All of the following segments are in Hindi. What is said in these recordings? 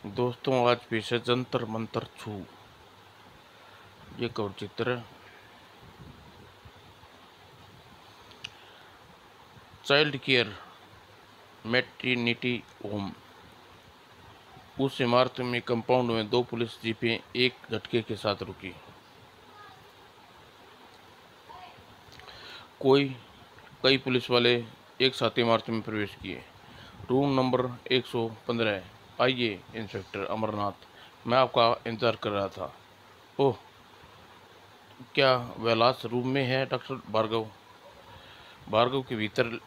दोस्तों, आज पेश है जंतर मंतर छू। ये कवर चित्र चाइल्ड केयर मैटरनिटी होम। उस इमारत में कंपाउंड में दो पुलिस जीपें एक झटके के साथ रुकी। कई पुलिस वाले एक साथ इमारत में प्रवेश किए। Room number 115। आइए इंस्पेक्टर अमरनाथ, मैं आपका इंतजार कर रहा था। ओह, क्या वह लाश रूम में है? डॉक्टर भार्गव भार्गव के भीतर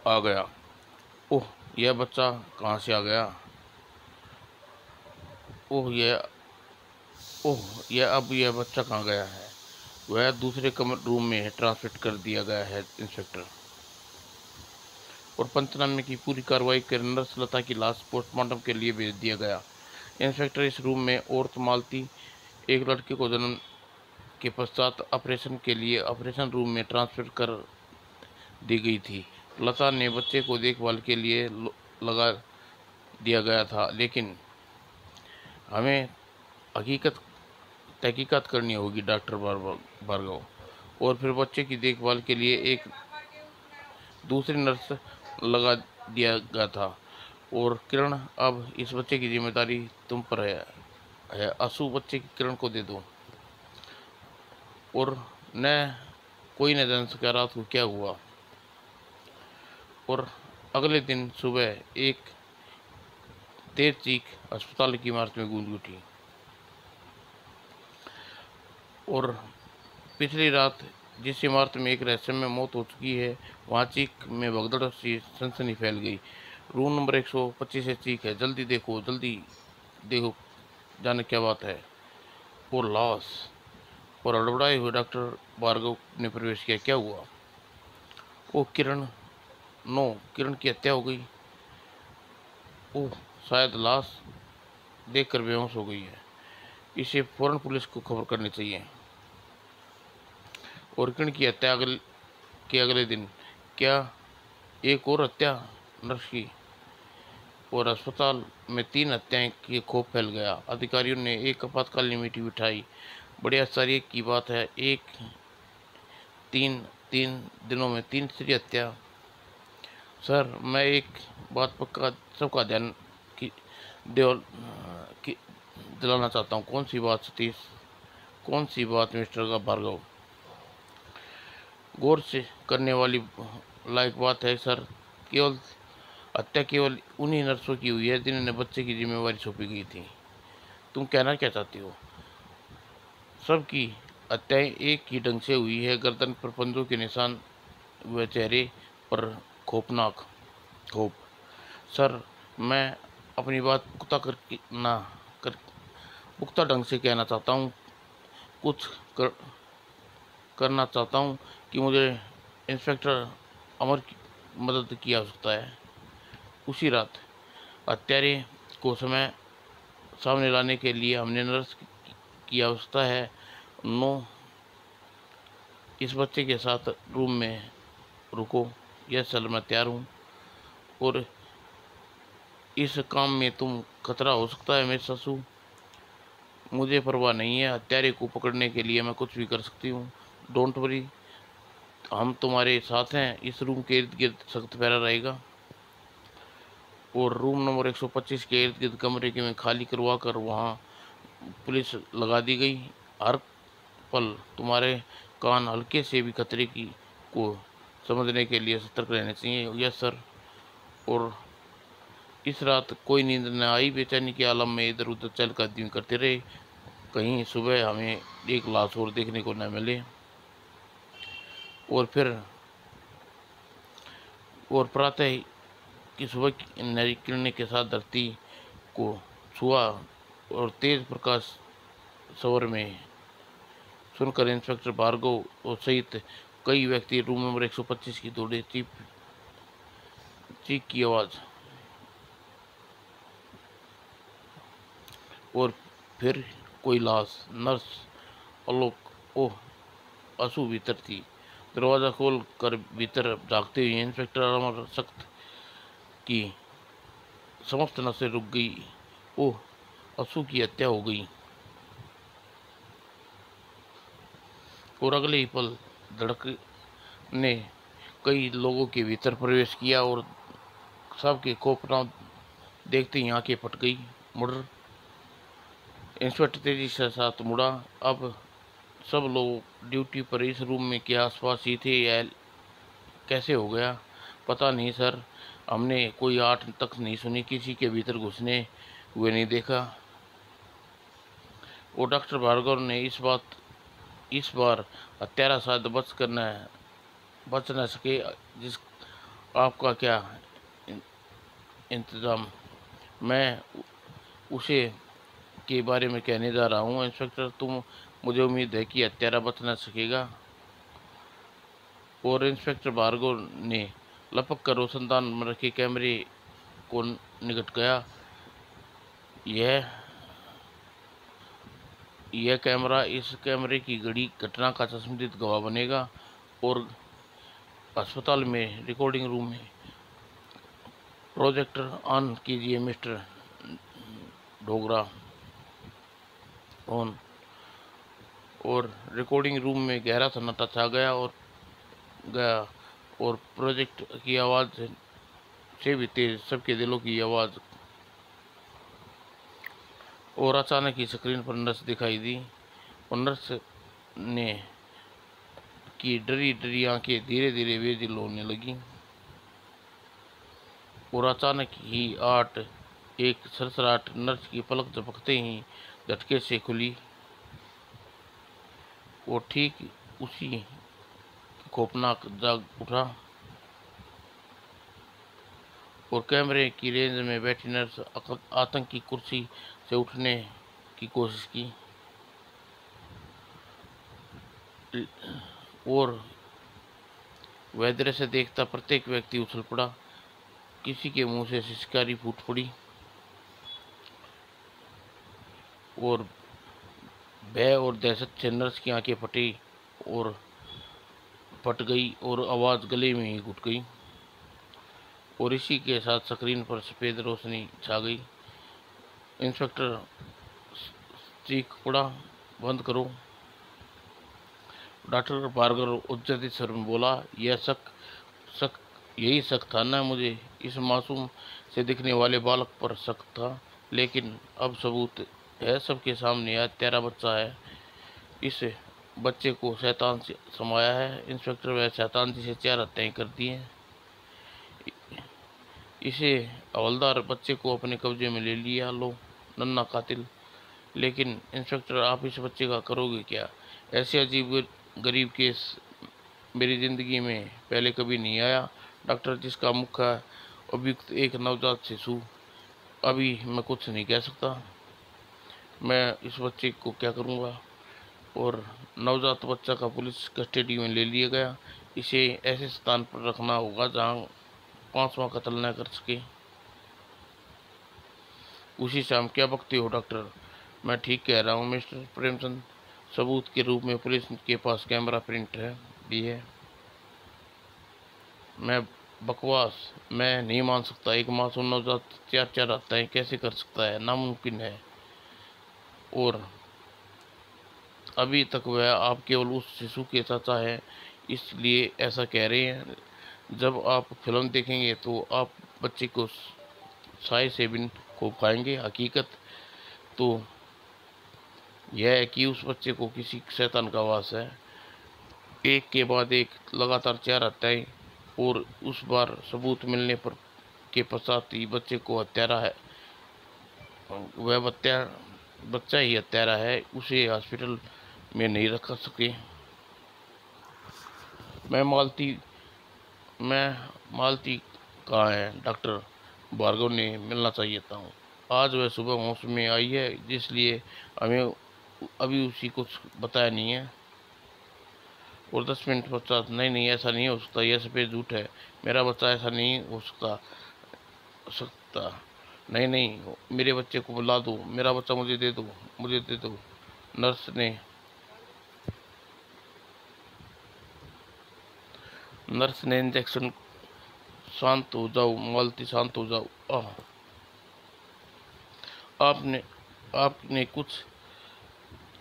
आ गया। ओह, यह बच्चा कहाँ से आ गया? ओह यह ओह यह बच्चा कहाँ गया है? वह दूसरे कमर रूम में ट्रांसफर कर दिया गया है इंस्पेक्टर। और पंचनामे की पूरी कार्रवाई कर नर्स लता की लाश पोस्टमार्टम के लिए भेज दिया गया। इंस्पेक्टर, इस रूम में औरत मालती एक लड़के को जन्म के पश्चात ऑपरेशन के लिए ऑपरेशन रूम में ट्रांसफर कर दी गई थी। लता ने बच्चे को देखभाल के लिए लगा दिया गया था, लेकिन हमें हकीकत तहकीकात करनी होगी डॉक्टर भार्गव। और फिर बच्चे की देखभाल के लिए एक दूसरी नर्स लगा दिया गया था। और किरण, अब इस बच्चे की जिम्मेदारी तुम पर है। आंसू बच्चे की किरण को दे दो। और न कोई न जान सका रात को क्या हुआ। और अगले दिन सुबह एक तेज चीख अस्पताल की इमारत में गूंज उठी। और पिछली रात जिस इमारत में एक रहस्यमय मौत हो चुकी है, वहाँ चीख में भगदड़ सी सनसनी फैल गई। रूम नंबर 125 से चीख है, जल्दी देखो जाने क्या बात है। वो लाश। और हड़बड़ाए हुए डॉक्टर भार्गव ने प्रवेश किया। क्या हुआ? ओ किरण, नो, किरण की हत्या हो गई। ओह, शायद लाश देखकर बेहोश हो गई है। इसे फौरन पुलिस को खबर करनी चाहिए। और किरण की हत्या के अगले दिन क्या एक और हत्या नर्स की? और अस्पताल में 3 हत्याएं की खौफ फैल गया। अधिकारियों ने एक आपातकालीन मीटिंग बिठाई। बड़े आश्चर्य की बात है, तीन तीन दिनों में 3 स्त्री हत्या। सर, मैं एक बात पक्का सबका ध्यान की देवल की दिलाना चाहता हूँ। कौन सी बात सतीश? कौन सी बात मिस्टर का भार्गव? गौर से करने वाली लायक बात है सर। हत्या केवल उन्हीं नर्सों की हुई है जिन्होंने बच्चे की जिम्मेवारी सौंपी गई थी। तुम कहना क्या चाहती हो? सबकी हत्याएं एक ही ढंग से हुई है। गर्दन पर पंजों के निशान व चेहरे पर खौफनाक खौफ। सर, मैं अपनी बात पुख्ता ढंग से कहना चाहता हूँ। कुछ कर, करना चाहता हूँ कि मुझे इंस्पेक्टर अमर की मदद की आवश्यकता है। उसी रात हत्यारे को सामने लाने के लिए हमने नर्स की आवश्यकता है। नो, इस बच्चे के साथ रूम में रुको। यस सर, मैं तैयार हूँ। और इस काम में तुम खतरा हो सकता है मेरे ससु, मुझे परवाह नहीं है। हत्यारे को पकड़ने के लिए मैं कुछ भी कर सकती हूँ। डोंट वरी, हम तुम्हारे साथ हैं। इस रूम के इर्द गिर्द सख्त पहरा रहेगा। और रूम नंबर 125 के इर्द गिर्द कमरे के में खाली करवा कर वहाँ पुलिस लगा दी गई। हर पल तुम्हारे कान हल्के से भी खतरे की को समझने के लिए सतर्क रहने चाहिए। Yes sir. और इस रात कोई नींद न आई। बेचैनी के आलम में इधर उधर चहलकदमी करते रहे, कहीं सुबह हमें एक लाश और देखने को न मिले। और फिर प्रातः की सुबह की निकलने के साथ धरती को छुआ और तेज प्रकाश सवर में सुनकर इंस्पेक्टर भार्गव और सहित कई व्यक्ति रूम नंबर 125 की दौड़े। चीख की आवाज़। और फिर कोई लाश। नर्स आलोक। ओह, आंसू भीतर थी। दरवाज़ा खोल कर भीतर झाँकते हुए इंस्पेक्टर अमर सख्त की समस्त नसें रुक गई। ओह, असू की हत्या हो गई। और अगले ही पल धड़क ने कई लोगों के भीतर प्रवेश किया और सबके खौफनाक देखते ही आंखें फट गई। मुड़ इंस्पेक्टर तेजी से साथ मुड़ा। अब सब लोग ड्यूटी पर इस रूम में के आसपास ही थे। यह कैसे हो गया? पता नहीं सर, हमने कोई आठ तक नहीं सुनी, किसी के भीतर घुसने हुए नहीं देखा। और डॉक्टर भार्गव ने इस बार हत्यारा शायद बच न सके। जिस आपका क्या इंतजाम, मैं उसे के बारे में कहने जा रहा हूँ इंस्पेक्टर। मुझे उम्मीद है कि हत्यारा बच न सकेगा। और इंस्पेक्टर भार्गव ने लपक कर रोशनदान में रखे कैमरे को निकट गया। यह इस कैमरे की घड़ी घटना का चश्मदीद गवाह बनेगा। और अस्पताल में रिकॉर्डिंग रूम में प्रोजेक्टर ऑन कीजिए मिस्टर डोगरा ऑन। और रिकॉर्डिंग रूम में गहरा सन्नाटा छा गया और प्रोजेक्ट की आवाज़ से भी तेज सबके दिलों की आवाज़। और अचानक ही स्क्रीन पर नर्स दिखाई दी और नर्स ने की डरी डरी आंखें धीरे धीरे बेदिल होने लगी। और अचानक ही एक सरसराहट नर्स की पलक झपकते ही झटके से खुली। वो ठीक उसी खौफनाक जाग उठा और कैमरे की रेंज में बैठी नर्स आतंकी कुर्सी से उठने की कोशिश की। और वह दृश्य देखता प्रत्येक व्यक्ति उछल पड़ा। किसी के मुंह से शिकारी फूट पड़ी और भय और दहशत से नर्स की आंखें फट गई और आवाज़ गले में ही घुट गई। और इसी के साथ स्क्रीन पर सफ़ेद रोशनी छा गई। इंस्पेक्टर चीख पड़ा, बंद करो। डॉक्टर भार्गव उच्चती स्वर में बोला, यही शक था ना मुझे। इस मासूम से दिखने वाले बालक पर शक था, लेकिन अब सबूत है सबके सामने। यह तेरा बच्चा है। इस बच्चे को शैतान से समाया है इंस्पेक्टर। वह शैतान जिसे 4 हत्याएं कर दी हैं। इसे हवलदार बच्चे को अपने कब्जे में ले लिया। लो नन्ना कातिल। लेकिन इंस्पेक्टर, आप इस बच्चे का करोगे क्या? ऐसे अजीब गरीब केस मेरी ज़िंदगी में पहले कभी नहीं आया। डॉक्टर, जिसका मुख्य अभियुक्त एक नवजात शिशु, अभी मैं कुछ नहीं कह सकता। मैं इस बच्चे को क्या करूँगा? और नवजात बच्चा का पुलिस कस्टडी में ले लिया गया। इसे ऐसे स्थान पर रखना होगा जहाँ 5वां कत्ल न कर सके। उसी शाम क्या बकते हो डॉक्टर? मैं ठीक कह रहा हूँ मिस्टर प्रेमचंद। सबूत के रूप में पुलिस के पास कैमरा प्रिंट भी है। मैं नहीं मान सकता। एक मासूम नवजात 4 हत्याएं कैसे कर सकता है? नामुमकिन है। और अभी तक वह आप केवल उस शिशु के चाचा हैं, इसलिए ऐसा कह रहे हैं। जब आप फिल्म देखेंगे तो आप बच्चे को साय से भी खूब खाएंगे। हकीकत तो यह है कि उस बच्चे को किसी शैतान का वास है। एक के बाद एक लगातार 4 हत्याएं। और उस बार सबूत मिलने पर के पश्चात ही बच्चे को हत्यारा है, वह बच्चा ही हत्यारा है। उसे हॉस्पिटल में नहीं रख सके। मैं मालती मालती कहाँ है? डॉक्टर भार्गव ने मिलना चाहिए था। आज वह सुबह होश में आई है, इसलिए हमें अभी उसी कुछ बताया नहीं है। और 10 मिनट पश्चात, नहीं ऐसा नहीं हो सकता। यह सफ़ेद झूठ है। मेरा बच्चा ऐसा नहीं हो सकता। नहीं, मेरे बच्चे को बुला दो। मेरा बच्चा मुझे दे दो। नर्स ने इंजेक्शन। शांत हो जाओ मालती, शांत हो जाओ। आपने आपने कुछ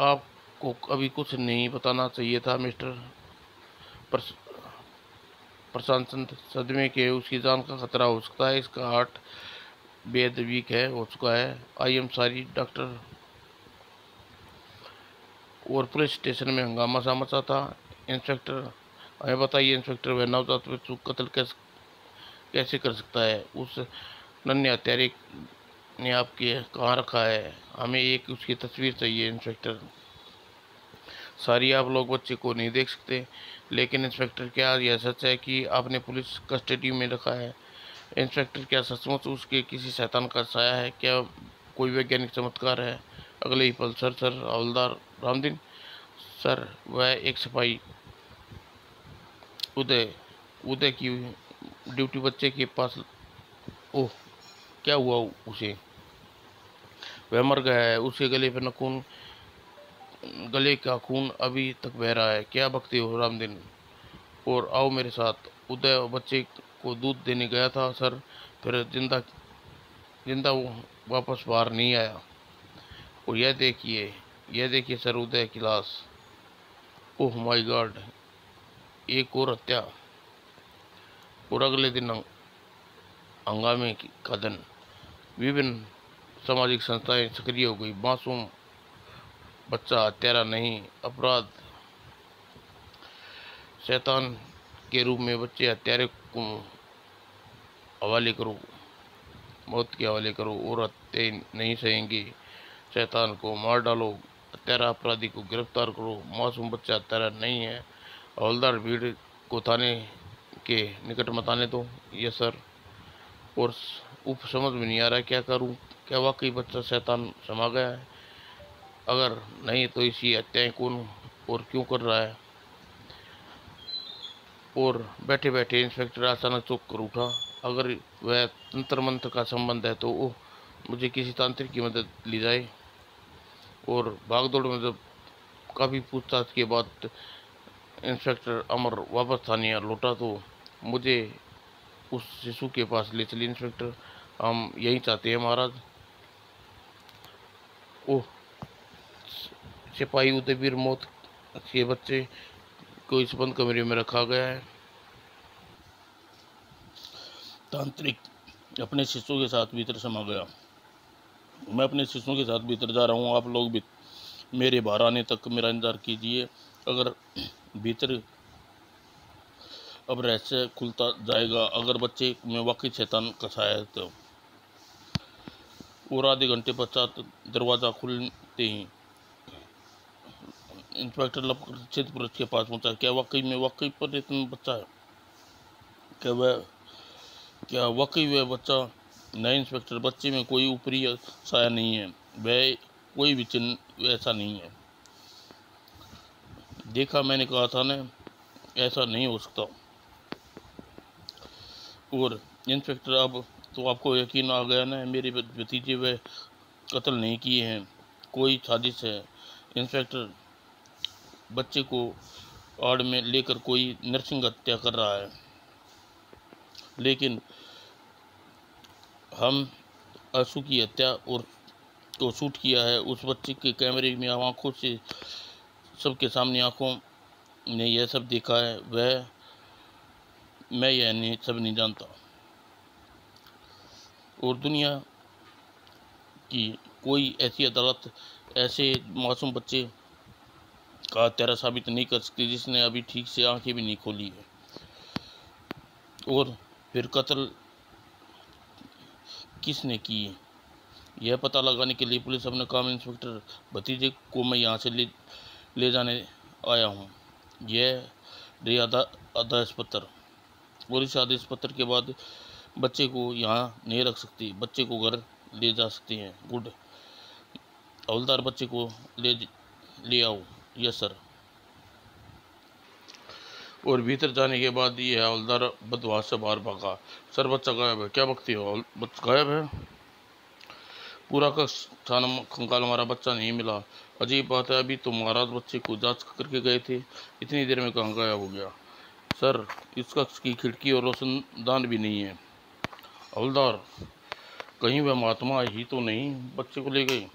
आपको अभी कुछ नहीं बताना चाहिए था मिस्टर प्रस- प्रशांत। सदमे के उसकी जान का खतरा हो सकता है। इसका हार्ट बेहद वीक है हो चुका है। I am sorry doctor. और पुलिस स्टेशन में हंगामा सा मचा था। इंस्पेक्टर, हमें बताइए इंस्पेक्टर, वह नवजात बच्चों को कत्ल कैसे कर सकता है? उस नन्हे हत्यारे ने आपके कहाँ रखा है? हमें एक उसकी तस्वीर चाहिए इंस्पेक्टर। सारी आप लोग बच्चे को नहीं देख सकते, लेकिन इंस्पेक्टर क्या यह सच है कि आपने पुलिस कस्टडी में रखा है? इंस्पेक्टर, क्या सचमुच उसके किसी शैतान का साया है? क्या कोई वैज्ञानिक चमत्कार है? अगले ही पल सर हवलदार रामदीन सर, वह एक सिपाही उदय उदय की ड्यूटी बच्चे के पास। ओह, क्या हुआ उसे? वह मर गया है। उसके गले पर खून, गले का खून अभी तक बह रहा है। क्या बकते हो रामदीन? और आओ मेरे साथ। उदय बच्चे को दूध देने गया था सर, फिर जिंदा जिंदा वापस बाहर नहीं आया। और यह देखिए सर, उदय की लाश। ओह माय गॉड, एक और हत्या। और अगले दिन हंगामे का दिन। विभिन्न सामाजिक संस्थाएं सक्रिय हो गई। मासूम बच्चा हत्यारा नहीं, अपराध शैतान के रूप में बच्चे हत्यारे को हवाले करो, मौत के हवाले करो। और हत्या नहीं सहेंगे, शैतान को मार डालो। हत्यारा अपराधी को गिरफ्तार करो। मासूम बच्चा हत्यारा नहीं है। हवलदार, भीड़ को थाने के निकट मत आने दो। Yes sir. और उप समझ में नहीं आ रहा क्या करूं? क्या वाकई बच्चा शैतान समा गया है? अगर नहीं तो इसी हत्याएं कौन और क्यों कर रहा है? और बैठे बैठे इंस्पेक्टर अचानक चौंक कर उठा। अगर वह तंत्र मंत्र का संबंध है तो ओह, मुझे किसी तांत्रिक की मदद ली जाए। और भागदौड़ में जब काफ़ी पूछताछ के बाद इंस्पेक्टर अमर वापस थाने लौटा तो मुझे उस शिशु के पास ले चलिए इंस्पेक्टर। हम यही चाहते हैं महाराज। ओह, सिपाही उदयवीर, मौत के बच्चे को इस बंद कमरे में रखा गया है। तांत्रिक अपने शिष्यों के साथ भीतर समा गया। मैं अपने शिष्यों के साथ भीतर जा रहा हूँ। आप लोग भी मेरे बाहर आने तक मेरा इंतजार कीजिए। अगर भीतर अब रहस्य खुलता जाएगा, अगर बच्चे में वाकई शैतान का साया है तो। और आधे घंटे पश्चात दरवाज़ा खुलते ही इंस्पेक्टर लपचित पुरुष के पास पहुंचा। क्या वाकई पर इतना बच्चा है? क्या वाकई वह बच्चा? नहीं इंस्पेक्टर, बच्चे में कोई ऊपरी साया नहीं है। वह कोई भी चिन्ह ऐसा नहीं है। देखा, मैंने कहा था ना, ऐसा नहीं हो सकता। और इंस्पेक्टर, अब तो आपको यकीन आ गया ना, मेरे भतीजे वह कत्ल नहीं किए हैं, कोई साजिश है। इंस्पेक्टर, बच्चे को आड़ में लेकर कोई नरसिंह हत्या कर रहा है, लेकिन हम आंसू की हत्या और को शूट किया है। उस बच्चे के कैमरे में आंखों से सबके सामने आंखों ने यह सब देखा है। मैं यह नहीं सब नहीं जानता। और दुनिया की कोई ऐसी अदालत ऐसे मासूम बच्चे का हत्यारा साबित नहीं कर सकती जिसने अभी ठीक से आंखें भी नहीं खोली है। और फिर कत्ल किसने की, यह पता लगाने के लिए पुलिस अपने काम इंस्पेक्टर भतीजे को मैं यहाँ से ले जाने आया हूँ। यह रही आदेश पत्र। और इस आदेश पत्र के बाद बच्चे को यहाँ नहीं रख सकती, बच्चे को घर ले जा सकती हैं। गुड। हवलदार, बच्चे को ले आओ। Yes sir. और भीतर जाने के बाद ये हवलदार बदमाश से बाहर भागा। सर, बच्चा गायब है। क्या बकती हो? बच्चा गायब है? पूरा का खाना कंकाल हमारा बच्चा नहीं मिला। अजीब बात है, अभी तो महाराज बच्चे को जांच करके गए थे, इतनी देर में कहाँ गायब हो गया? सर, इस कक्ष की खिड़की और रोशनदान भी नहीं है। हवलदार, कहीं वह महात्मा ही तो नहीं बच्चे को ले गई।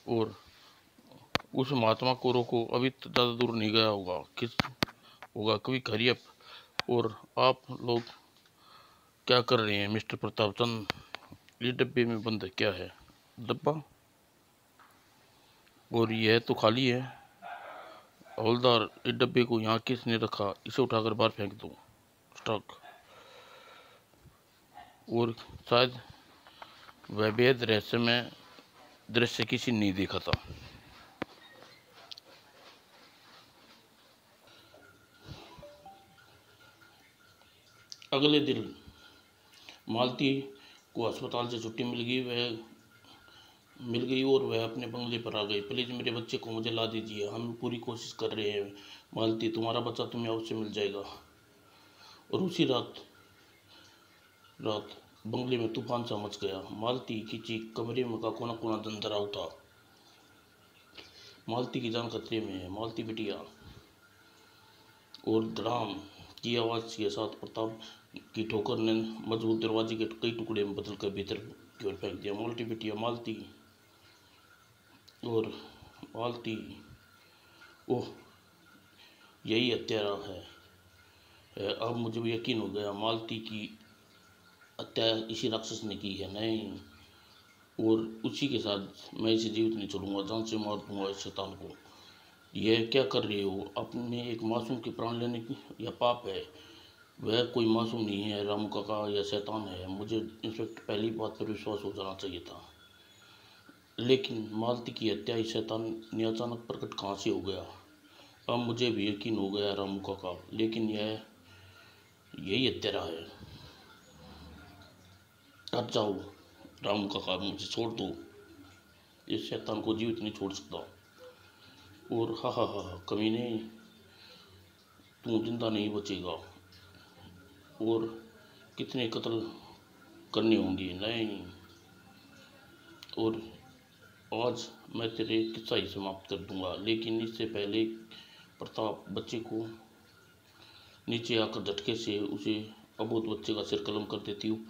और उस महात्मा को रोको, अभी तो ज़्यादा दूर नहीं गया होगा। किस होगा कभी खरियप। और आप लोग क्या कर रहे हैं मिस्टर प्रताप चंद? ये डब्बे में बंद है, क्या है डब्बा? और यह तो खाली है। हवलदार, इस डब्बे को यहाँ किसने रखा? इसे उठाकर बाहर फेंक दो। स्टॉक। और शायद वह बेहद रहस्यमय दृश्य किसी ने नहीं देखा था। अगले दिन मालती को अस्पताल से छुट्टी मिल गई और वह अपने बंगले पर आ गई। प्लीज़ मेरे बच्चे को मुझे ला दीजिए, हम पूरी कोशिश कर रहे हैं मालती, तुम्हारा बच्चा तुम्हें अवश्य मिल जाएगा। और उसी रात बंगले में तूफान सा मच गया। मालती की चीख, कमरे में का कोना कोना दंदरा उठा। मालती की जान खतरे में है, मालती बिटिया। और धड़ाम की आवाज़ के साथ प्रताप की ठोकर ने मजबूत दरवाजे के कई टुकड़े में बदलकर भीतर की ओर फेंक दिया। मालती बिटिया, मालती। और मालती, ओह, यही हत्यारा है। अब मुझे यकीन हो गया, मालती की हत्या इसी राक्षस ने की है। नहीं, और उसी के साथ मैं इसे जीवित नहीं छोड़ूंगा, जान से मार दूंगा इस शैतान को। यह क्या कर रहे हो? अपने एक मासूम के प्राण लेने की यह पाप है। वह कोई मासूम नहीं है रामू काका, यह शैतान है। मुझे इंस्पेक्टर पहली बात पर विश्वास हो जाना चाहिए था, लेकिन मालती की हत्या इस शैतान ने अचानक प्रकट कहाँ से हो गया? अब मुझे भी यकीन हो गया रामू काका, लेकिन यही हत्यारा है। हट जाओ रामू काका, मुझे छोड़ दो, इस शैतान को जीवित नहीं छोड़ सकता। और हा कमीने, तू जिंदा नहीं बचेगा। और कितने कत्ल करने होंगे? नहीं, और आज मैं तेरे किस्सा ही समाप्त कर दूंगा, लेकिन इससे पहले प्रताप, बच्चे को नीचे आकर झटके से उसे अबोध बच्चे का सिर कलम कर देती हूँ।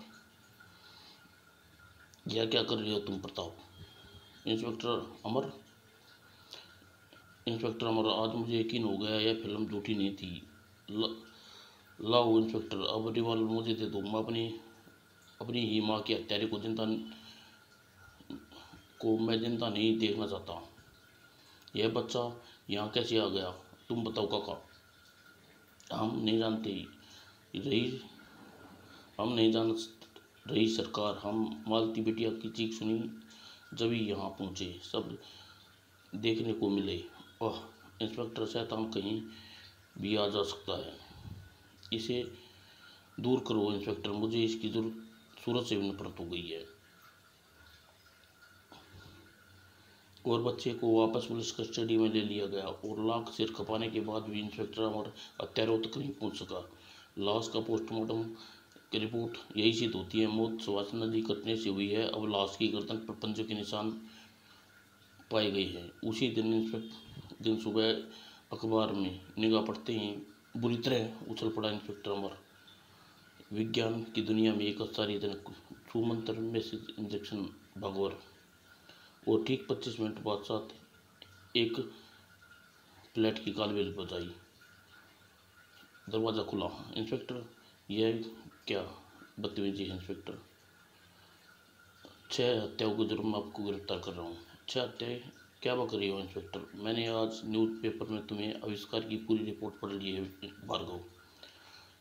यह क्या कर रहे हो तुम प्रताप? इंस्पेक्टर अमर, आज मुझे यकीन हो गया यह फिल्म झूठी नहीं थी। लाओ इंस्पेक्टर, अब रिवॉल्वर मुझे दे दो। मैं अपनी ही माँ के हत्यारे को मैं जिंदा नहीं देखना चाहता। यह बच्चा यहाँ कैसे आ गया? तुम बताओ काका। हम नहीं जानते रही हम नहीं जान रही सरकार। हम मालती बिटिया की चीख सुनी जब ही यहाँ पहुँचे, सब देखने को मिले। ओह इंस्पेक्टर, शैतान कहीं भी आ जा सकता है, इसे दूर करो इंस्पेक्टर, मुझे इसकी सूरत से भी नफरत हो गई है। और बच्चे को वापस पुलिस कस्टडी में ले लिया गया और लाख सिर खपाने के बाद भी इंस्पेक्टर अमर हत्यारों तक नहीं पहुंच सका। लाश का पोस्टमार्टम की रिपोर्ट यही सिद्ध होती है, मौत सुभाष नदी कटने से हुई है। अब लाश की गर्दन पर पंजों के निशान पाए गए हैं। उसी दिन सुबह अखबार में निगाह पड़ते ही बुरी तरह उछल पड़ा इंस्पेक्टर अमर। विज्ञान की दुनिया में एक आश्चर्यजनक छूमंतर मैसेज इंजेक्शन भगवर। और ठीक 25 मिनट बाद साथ एक फ्लैट की कॉल बजाई। दरवाज़ा खुला। इंस्पेक्टर, यह क्या बदतमीजी है इंस्पेक्टर? 6 हत्याओं के जुर्म में आपको गिरफ्तार कर रहा हूँ। 6 हत्याएं? क्या बात कर रही हो इंस्पेक्टर? मैंने आज न्यूज़पेपर में तुम्हें आविष्कार की पूरी रिपोर्ट पढ़ ली है भार्गव।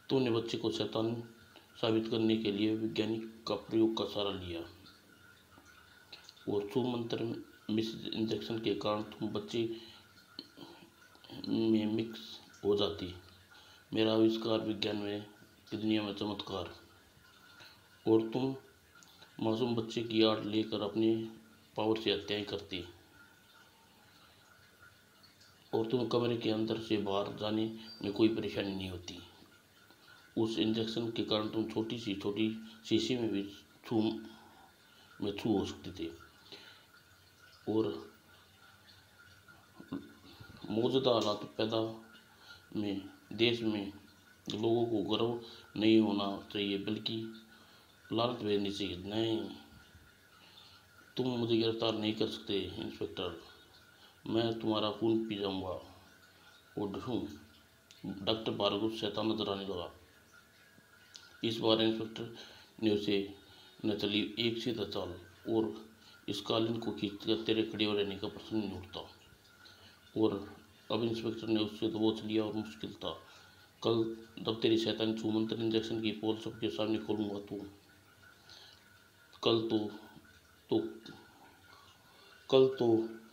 तुमने बच्चे को शैतान साबित करने के लिए वैज्ञानिक का प्रयोग का सहारा लिया और छूमंतर मिस इंजेक्शन के कारण तुम बच्चे में मिक्स हो जाती। मेरा आविष्कार विज्ञान में की दुनिया में चमत्कार, और तुम मासूम बच्चे की आड़ लेकर अपने पावर से हत्याएं करती, और तुम कमरे के अंदर से बाहर जाने में कोई परेशानी नहीं होती। उस इंजेक्शन के कारण तुम छोटी शीशी में भी छू हो सकते थे। और मौजूदा हालात पैदा में देश में लोगों को गर्व नहीं होना चाहिए, बल्कि लालच भेजनी चाहिए। नहीं, तुम मुझे गिरफ्तार नहीं कर सकते इंस्पेक्टर, मैं तुम्हारा खून पी जाऊंगा। वो डॉक्टर भार्गव शैतान नजर आने लगा। इस बार इंस्पेक्टर ने उसे न चली एक सीधा चाल, और इस कालीन को खींचकर तेरे खड़े हो रहने का प्रश्न नहीं उठता। और अब इंस्पेक्टर ने उससे दबोच लिया और मुश्किल था। कल जब तेरी शैतानी छूमंतर इंजेक्शन की पोल सबके सामने खोलूंगा कल तो तो कल तो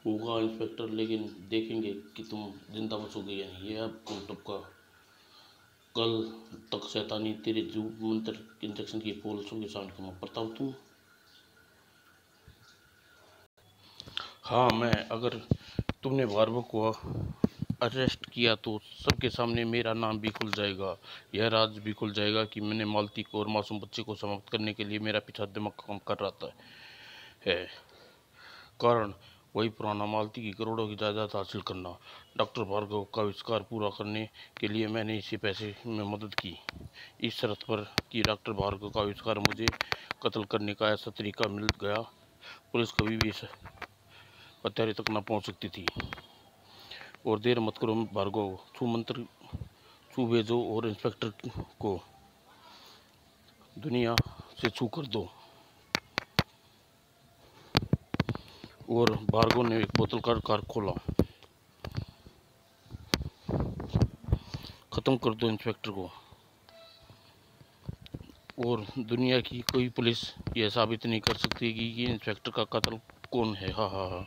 होगा इंस्पेक्टर, लेकिन देखेंगे कि तुम जिंदा बचोगे या नहीं। ये आपको टपका। कल तक शैतानी तेरे जू मंत्र इंजेक्शन की पोल सबके सामने खोलूंगा। प्रताप तुम। हाँ मैं, अगर तुमने भार्गव को अरेस्ट किया तो सबके सामने मेरा नाम भी खुल जाएगा, यह राज भी खुल जाएगा कि मैंने मालती को और मासूम बच्चे को समाप्त करने के लिए मेरा पीछा दिमाग काम कर रहा था है। कारण वही पुराना, मालती की करोड़ों की जायदाद हासिल करना। डॉक्टर भार्गव का आविष्कार पूरा करने के लिए मैंने इसी पैसे में मदद की, इस शर्त पर कि डॉक्टर भार्गव का आविष्कार मुझे कत्ल करने का ऐसा तरीका मिल गया पुलिस कभी भी इस हत्यारे तक न पहुंच सकती थी। और देर मत करो भार्गव, छू मंत्र छू भेजो और इंस्पेक्टर को दुनिया से छू कर दो। और भार्गव ने एक बोतल का कार खोला। खत्म कर दो इंस्पेक्टर को, और दुनिया की कोई पुलिस यह साबित नहीं कर सकती कि ये इंस्पेक्टर का कत्ल कौन है। हा हा हा।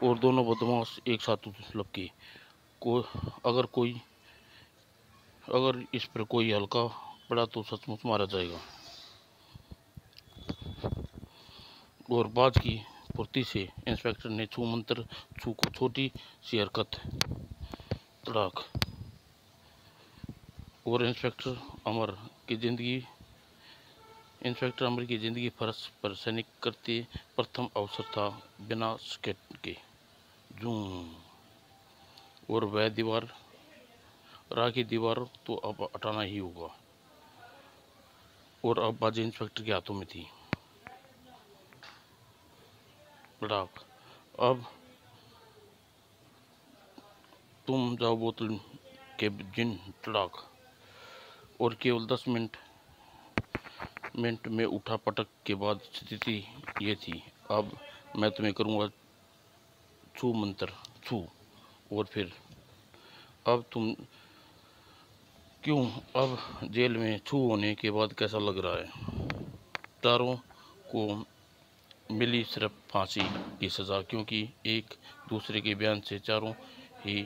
और दोनों बदमाश एक साथ लपके। को अगर इस पर कोई हल्का पड़ा तो सचमुच मारा जाएगा। और बाज की फुर्ती से इंस्पेक्टर ने छू मंत्र छू को छोटी सी हरकत, तड़ाक। और इंस्पेक्टर अमर की जिंदगी फर्श पर सैनिक करते प्रथम अवसर था, बिना स्केट के। जूम। और वह दीवार, राह की दीवार तो अब हटाना ही होगा। और अब बाजी इंस्पेक्टर के हाथों में थी। तड़ाक। अब तुम जाओ बोतल के जिन। तड़ाक। और केवल 10 मिनट में उठा पटक के बाद स्थिति ये थी। अब मैं तुम्हें करूँगा छू मंत्र छू। और फिर अब तुम क्यों, अब जेल में छू होने के बाद कैसा लग रहा है? चारों को मिली सिर्फ फांसी की सज़ा, क्योंकि एक दूसरे के बयान से चारों ही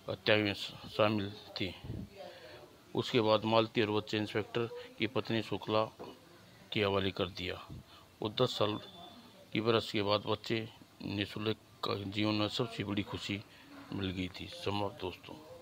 हत्या में शामिल थे। उसके बाद मालती और बच्चे इंस्पेक्टर की पत्नी शुक्ला के हवाले कर दिया। और 10 साल की बरस के बाद बच्चे निशुल्क का जीवन में सबसे बड़ी खुशी मिल गई थी। समाप्त दोस्तों।